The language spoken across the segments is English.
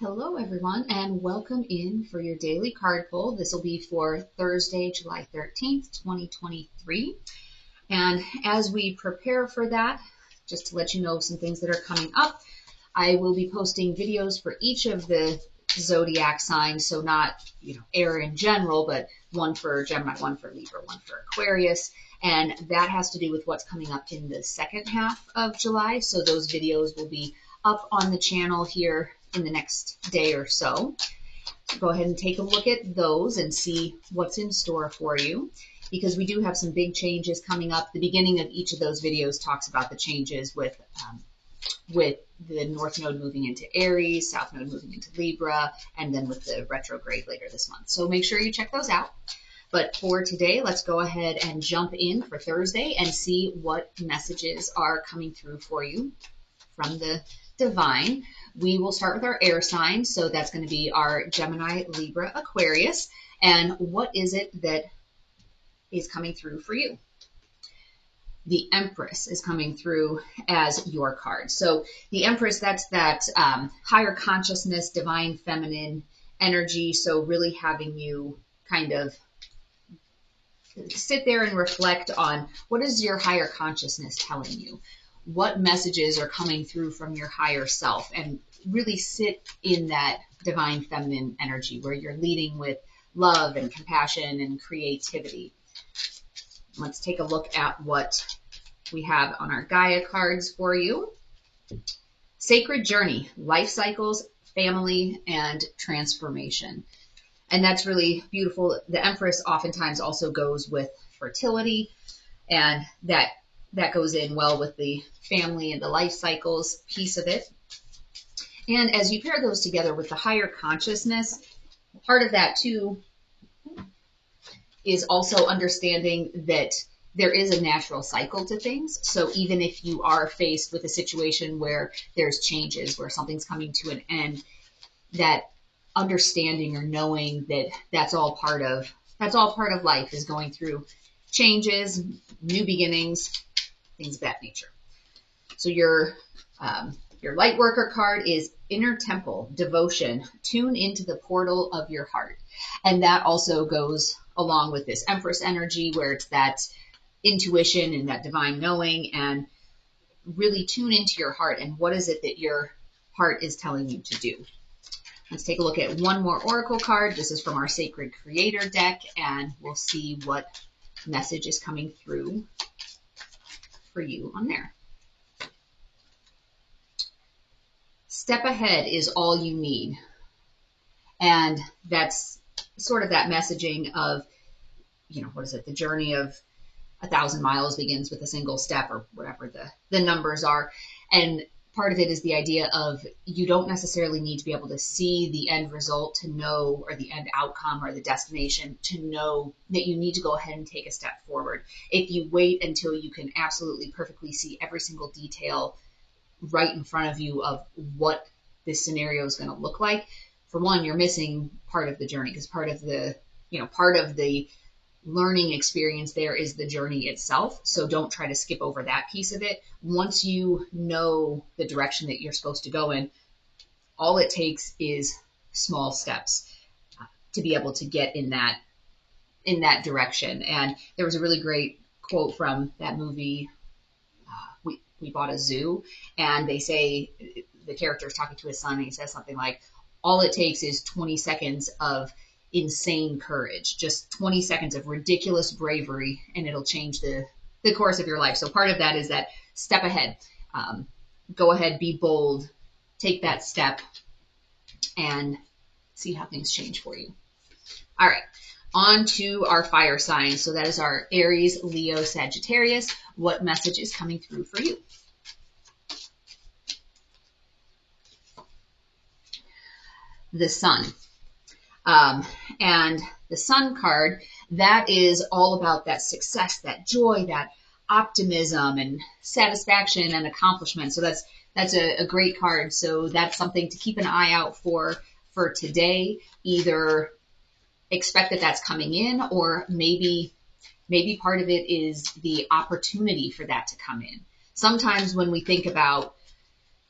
Hello, everyone, and welcome in for your daily card pull. This will be for Thursday, July 13th, 2023. And as we prepare for that, just to let you know some things that are coming up, I will be posting videos for each of the zodiac signs. So not, air in general, but one for Gemini, one for Libra, one for Aquarius. And that has to do with what's coming up in the second half of July. So those videos will be up on the channel here in the next day or so. Go ahead and take a look at those and see what's in store for you, because we do have some big changes coming up. The beginning of each of those videos talks about the changes with the North Node moving into Aries, South Node moving into Libra, and then with the retrograde later this month. So make sure you check those out. But for today, let's go ahead and jump in for Thursday and see what messages are coming through for you from the divine. We will start with our air signs. So that's going to be our Gemini, Libra, Aquarius. And what is it that is coming through for you? The Empress is coming through as your card. So the Empress, that's that higher consciousness, divine feminine energy. So really having you kind of sit there and reflect on what is your higher consciousness telling you? What messages are coming through from your higher self, and really sit in that divine feminine energy where you're leading with love and compassion and creativity. Let's take a look at what we have on our Gaia cards for you. Sacred journey, life cycles, family, and transformation. And that's really beautiful. The Empress oftentimes also goes with fertility, and that goes in well with the family and the life cycles piece of it. And as you pair those together with the higher consciousness, part of that too is also understanding that there is a natural cycle to things. So even if you are faced with a situation where there's changes, where something's coming to an end, that understanding or knowing that that's all part of life, is going through changes, new beginnings, things of that nature. So your light worker card is inner temple, devotion, tune into the portal of your heart. And that also goes along with this Empress energy, where it's that intuition and that divine knowing, and really tune into your heart and what is it that your heart is telling you to do. Let's take a look at one more oracle card. This is from our Sacred Creator deck, and we'll see what message is coming through for you on there. Step ahead is all you need. And that's sort of that messaging of, what is it? The journey of 1,000 miles begins with a single step, or whatever the numbers are. And part of it is the idea of you don't necessarily need to be able to see the end result to know, or the end outcome or the destination to know that you need to go ahead and take a step forward. If you wait until you can absolutely perfectly see every single detail right in front of you of what this scenario is going to look like, for one, you're missing part of the journey, because part of the learning experience there is the journey itself. So don't try to skip over that piece of it. Once you know the direction that you're supposed to go in, all it takes is small steps to be able to get in that direction. And there was a really great quote from that movie, We Bought a Zoo, and they say, the character is talking to his son, and he says something like, all it takes is 20 seconds of insane courage, just 20 seconds of ridiculous bravery, and it'll change the course of your life. So part of that is that step ahead. Go ahead, be bold, take that step, and see how things change for you. All right, on to our fire signs. So that is our Aries, Leo, Sagittarius. What message is coming through for you? The Sun. And the Sun card, that is all about that success, that joy, that optimism and satisfaction and accomplishment. So that's a great card. So that's something to keep an eye out for today. Either expect that that's coming in, or maybe part of it is the opportunity for that to come in. Sometimes when we think about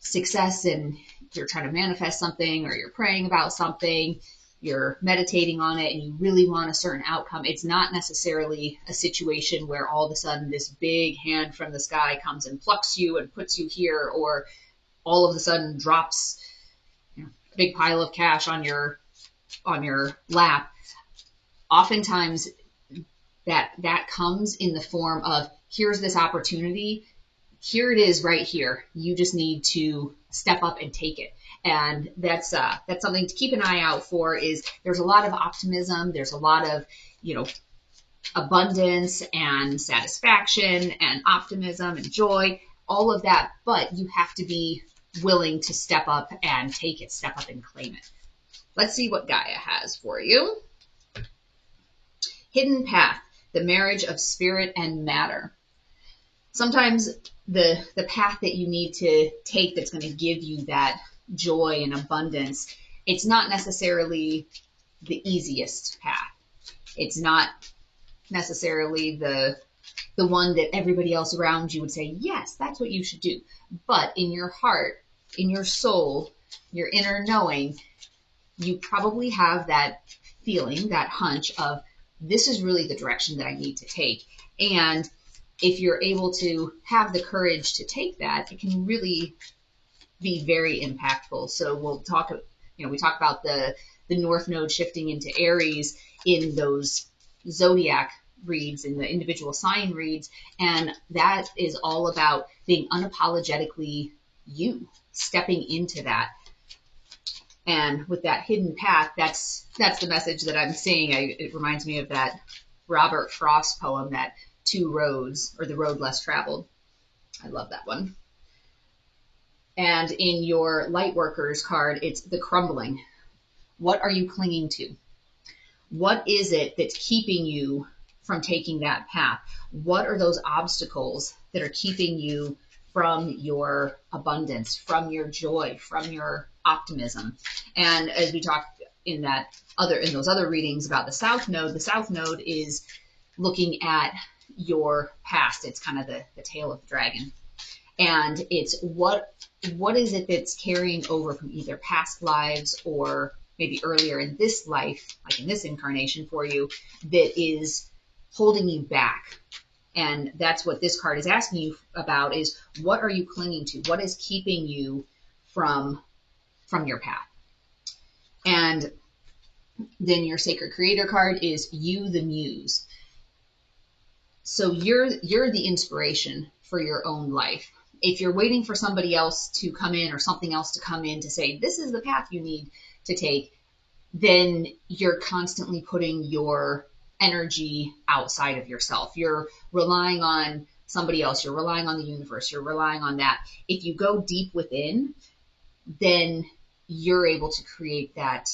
success and you're trying to manifest something, or you're praying about something, you're meditating on it, and you really want a certain outcome, it's not necessarily a situation where all of a sudden this big hand from the sky comes and plucks you and puts you here, or all of a sudden drops, you know, a big pile of cash on your lap. Oftentimes that comes in the form of, here's this opportunity, here it is right here. You just need to step up and take it. And that's something to keep an eye out for. Is there's a lot of optimism, there's a lot of, you know, abundance and satisfaction and optimism and joy, all of that, but you have to be willing to step up and take it, step up and claim it. Let's see what Gaia has for you. Hidden path, the marriage of spirit and matter. Sometimes the path that you need to take that's going to give you that joy and abundance, it's not necessarily the easiest path. It's not necessarily the one that everybody else around you would say, yes, that's what you should do. But in your heart, in your soul, your inner knowing, you probably have that feeling, that hunch of, this is really the direction that I need to take. And if you're able to have the courage to take that, it can really be very impactful. So we'll talk, we talk about the North Node shifting into Aries in those zodiac reads, in the individual sign reads, and that is all about being unapologetically you, stepping into that. And with that hidden path, that's the message that I'm seeing. It reminds me of that Robert Frost poem, that Two Roads, or The Road Less Traveled. I love that one. And in your Lightworkers card, it's the crumbling. What are you clinging to? What is it that's keeping you from taking that path? What are those obstacles that are keeping you from your abundance, from your joy, from your optimism? And as we talked in those other readings about the South Node is looking at your past. It's kind of the tail of the dragon. And it's what is it that's carrying over from either past lives or maybe earlier in this life, like in this incarnation for you, that is holding you back. And that's what this card is asking you about, is what are you clinging to? What is keeping you from your path? And then your Sacred Creator card is you, the muse. So you're the inspiration for your own life. If you're waiting for somebody else to come in or something else to come in to say, this is the path you need to take, then you're constantly putting your energy outside of yourself. You're relying on somebody else. You're relying on the universe. You're relying on that. If you go deep within, then you're able to create that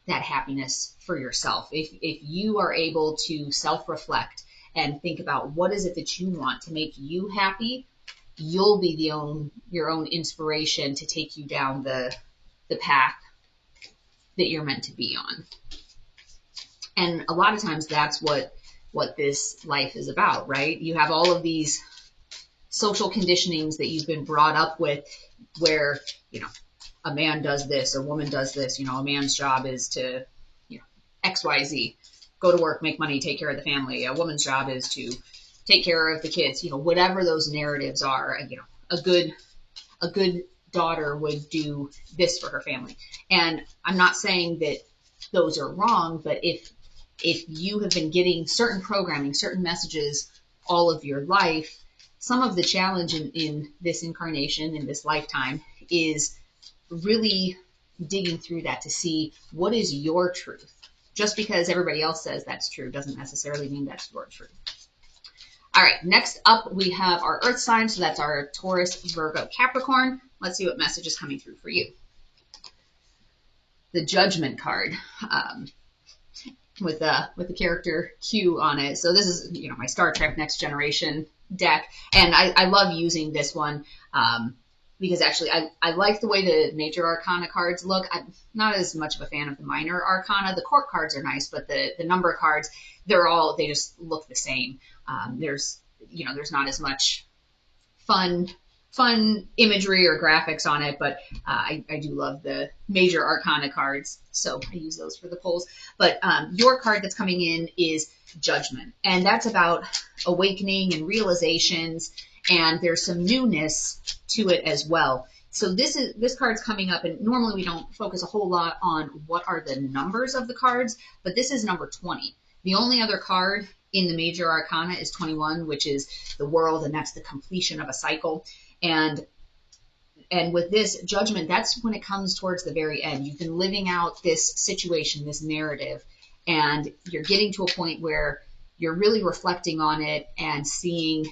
happiness for yourself. If you are able to self-reflect and think about what is it that you want to make you happy, you'll be your own inspiration to take you down the path that you're meant to be on. And a lot of times that's what this life is about, right? You have all of these social conditionings that you've been brought up with, where, a man does this, a woman does this, a man's job is to, XYZ, go to work, make money, take care of the family. A woman's job is to take care of the kids, whatever those narratives are. A good daughter would do this for her family. And I'm not saying that those are wrong, but if you have been getting certain programming, certain messages all of your life, some of the challenge in this incarnation, in this lifetime, is really digging through that to see what is your truth. Just because everybody else says that's true doesn't necessarily mean that's your truth. All right, next up we have our Earth sign. So that's our Taurus, Virgo, Capricorn. Let's see what message is coming through for you. The Judgment card, with the character Q on it. So this is, my Star Trek Next Generation deck. And I love using this one because actually I like the way the Major Arcana cards look. I'm not as much of a fan of the Minor Arcana. The court cards are nice, but the number cards, they just look the same. There's not as much fun fun imagery or graphics on it, but I do love the Major Arcana cards, so I use those for the polls. But your card that's coming in is Judgment, and that's about awakening and realizations, and there's some newness to it as well. So this card's coming up, and normally we don't focus a whole lot on what are the numbers of the cards, but this is number 20. The only other card in the Major Arcana is 21, which is the world, and that's the completion of a cycle. And with this Judgment, that's when it comes towards the very end. You've been living out this situation, this narrative, and you're getting to a point where you're really reflecting on it and seeing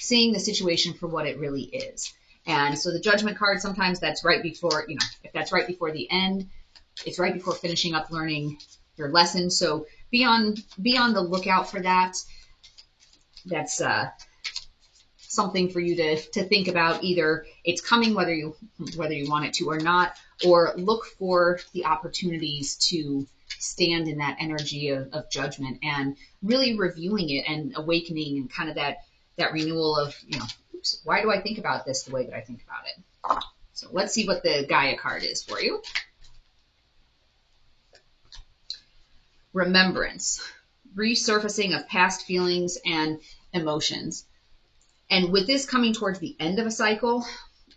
the situation for what it really is. And so the Judgment card, sometimes that's right before, if that's right before the end, it's right before finishing up learning your lesson. So be on the lookout for that. That's something for you to think about. Either it's coming whether you want it to or not, or look for the opportunities to stand in that energy of judgment and really reviewing it and awakening, and kind of that renewal of, oops, why do I think about this the way that I think about it? So let's see what the Gaia card is for you. Remembrance, resurfacing of past feelings and emotions. And with this coming towards the end of a cycle,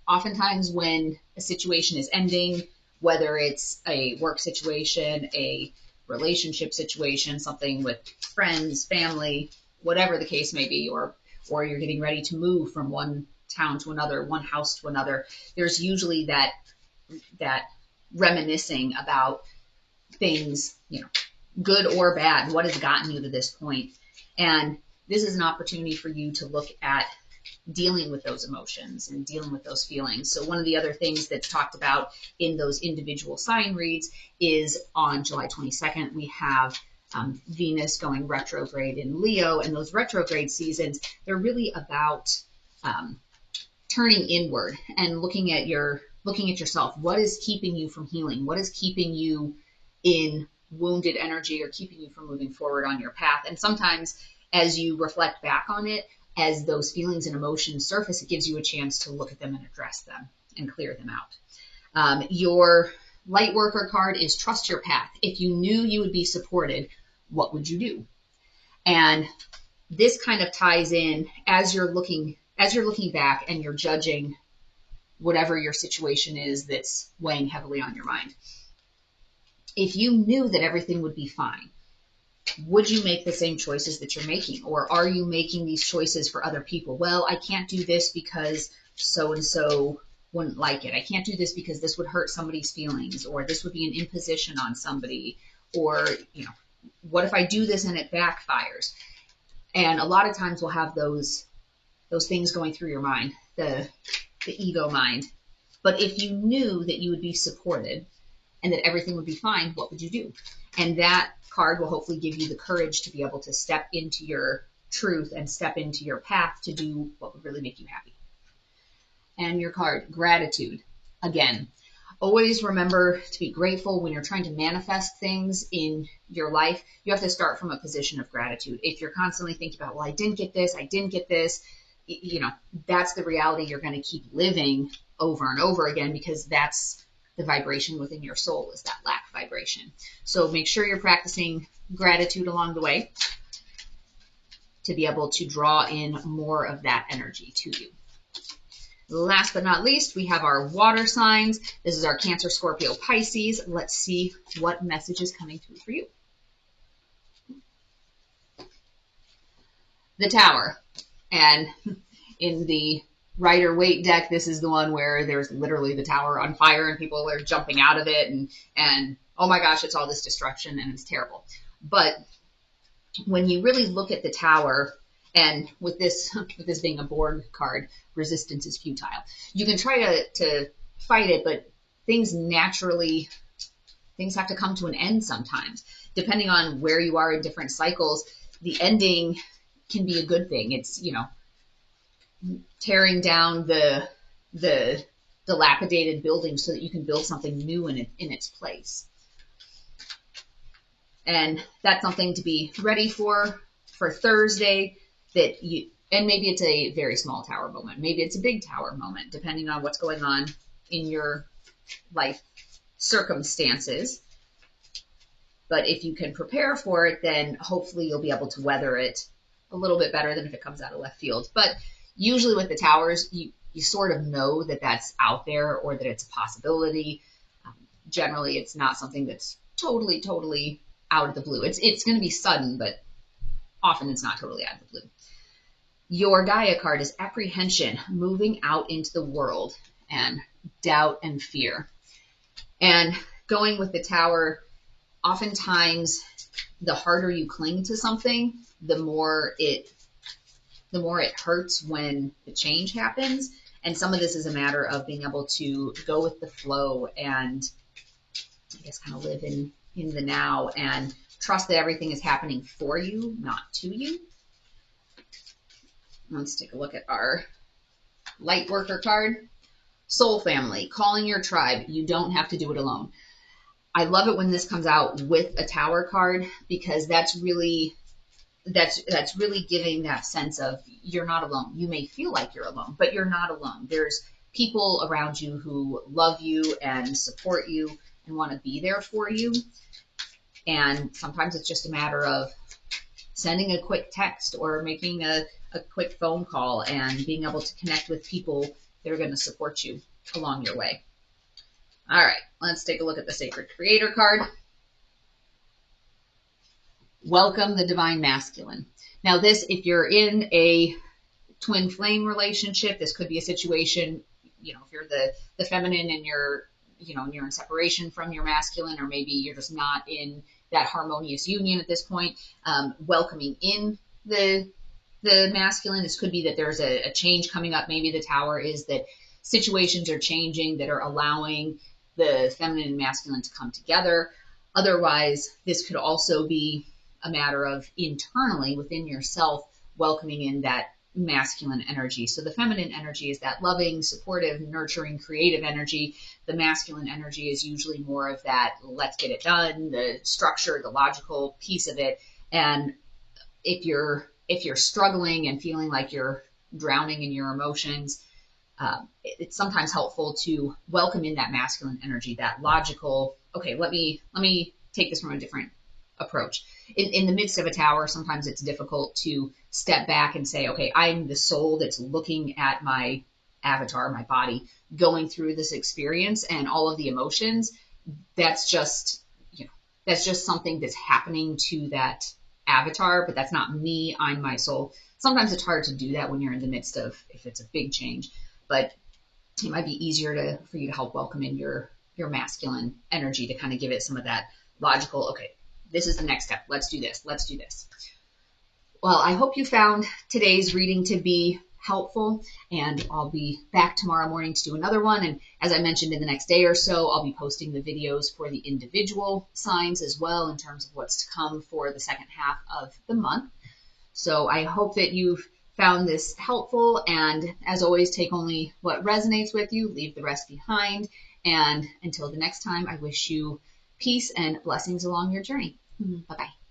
oftentimes when a situation is ending, whether it's a work situation, a relationship situation, something with friends, family, whatever the case may be, or you're getting ready to move from one town to another, one house to another, there's usually that reminiscing about things, good or bad, what has gotten you to this point. And this is an opportunity for you to look at dealing with those emotions and dealing with those feelings. So one of the other things that's talked about in those individual sign reads is on July 22nd, we have Venus going retrograde in Leo, and those retrograde seasons, they're really about turning inward and looking at yourself. What is keeping you from healing? What is keeping you in wounded energy or keeping you from moving forward on your path? And sometimes as you reflect back on it, as those feelings and emotions surface, it gives you a chance to look at them and address them and clear them out. Your light worker card is Trust Your Path. If you knew you would be supported, what would you do? And this kind of ties in as you're looking back and you're judging whatever your situation is that's weighing heavily on your mind. If you knew that everything would be fine, would you make the same choices that you're making? Or are you making these choices for other people? Well, I can't do this because so-and-so wouldn't like it. I can't do this because this would hurt somebody's feelings, or this would be an imposition on somebody, or, what if I do this and it backfires? And a lot of times we'll have those things going through your mind, the ego mind. But if you knew that you would be supported and that everything would be fine, what would you do? And that card will hopefully give you the courage to be able to step into your truth and step into your path to do what would really make you happy. And your card, Gratitude. Again, always remember to be grateful when you're trying to manifest things in your life. You have to start from a position of gratitude. If you're constantly thinking about, well, I didn't get this, that's the reality you're going to keep living over and over again, because that's the vibration within your soul, is that lack vibration. So make sure you're practicing gratitude along the way to be able to draw in more of that energy to you. Last but not least, we have our water signs. This is our Cancer, Scorpio, Pisces. Let's see what message is coming through for you. The Tower. And in the Rider-Waite deck, this is the one where there's literally the tower on fire and people are jumping out of it, and oh my gosh, it's all this destruction and it's terrible. But when you really look at the Tower, and with this being a Borg card, resistance is futile. You can try to fight it, but things have to come to an end sometimes. Depending on where you are in different cycles, the ending can be a good thing. It's, tearing down the dilapidated building so that you can build something new in its place. And that's something to be ready for Thursday, that And maybe it's a very small tower moment. Maybe it's a big tower moment, depending on what's going on in your life circumstances. But if you can prepare for it, then hopefully you'll be able to weather it a little bit better than if it comes out of left field. But usually with the towers, you sort of know that that's out there or that it's a possibility. Generally, it's not something that's totally out of the blue. It's going to be sudden, but often it's not totally out of the blue. Your Gaia card is apprehension, moving out into the world, and doubt and fear. And going with the tower, oftentimes the harder you cling to something, the more it hurts when the change happens. And some of this is a matter of being able to go with the flow and I guess kind of live in the now and trust that everything is happening for you, not to you. Let's take a look at our light worker card. Soul family, calling your tribe. You don't have to do it alone. I love it when this comes out with a tower card because that's really giving that sense of you're not alone. You may feel like you're alone, but you're not alone. There's people around you who love you and support you and want to be there for you. And sometimes it's just a matter of sending a quick text or making a quick phone call and being able to connect with people that are going to support you along your way. All right, let's take a look at the Sacred Creator card. Welcome the Divine Masculine. Now this, if you're in a twin flame relationship, this could be a situation, if you're the feminine and you're in separation from your masculine, or maybe you're just not in that harmonious union at this point, welcoming in the masculine. This could be that there's a change coming up. Maybe the tower is that situations are changing that are allowing the feminine and masculine to come together. Otherwise, this could also be a matter of internally within yourself welcoming in that masculine energy. So the feminine energy is that loving, supportive, nurturing, creative energy. The masculine energy is usually more of that let's get it done, the structure, the logical piece of it. And if you're struggling and feeling like you're drowning in your emotions, it's sometimes helpful to welcome in that masculine energy, that logical, okay, let me take this from a different approach. In the midst of a tower, sometimes it's difficult to step back and say, okay, I'm the soul that's looking at my avatar, my body, going through this experience and all of the emotions. That's just something that's happening to that avatar, but that's not me, I'm my soul. Sometimes it's hard to do that when you're in the midst of, if it's a big change, but it might be easier for you to help welcome in your masculine energy to kind of give it some of that logical, okay, this is the next step. Let's do this. Let's do this. Well, I hope you found today's reading to be helpful, and I'll be back tomorrow morning to do another one. And as I mentioned, in the next day or so, I'll be posting the videos for the individual signs as well in terms of what's to come for the second half of the month. So I hope that you've found this helpful, and as always, take only what resonates with you, leave the rest behind. And until the next time, I wish you peace and blessings along your journey. Bye-bye.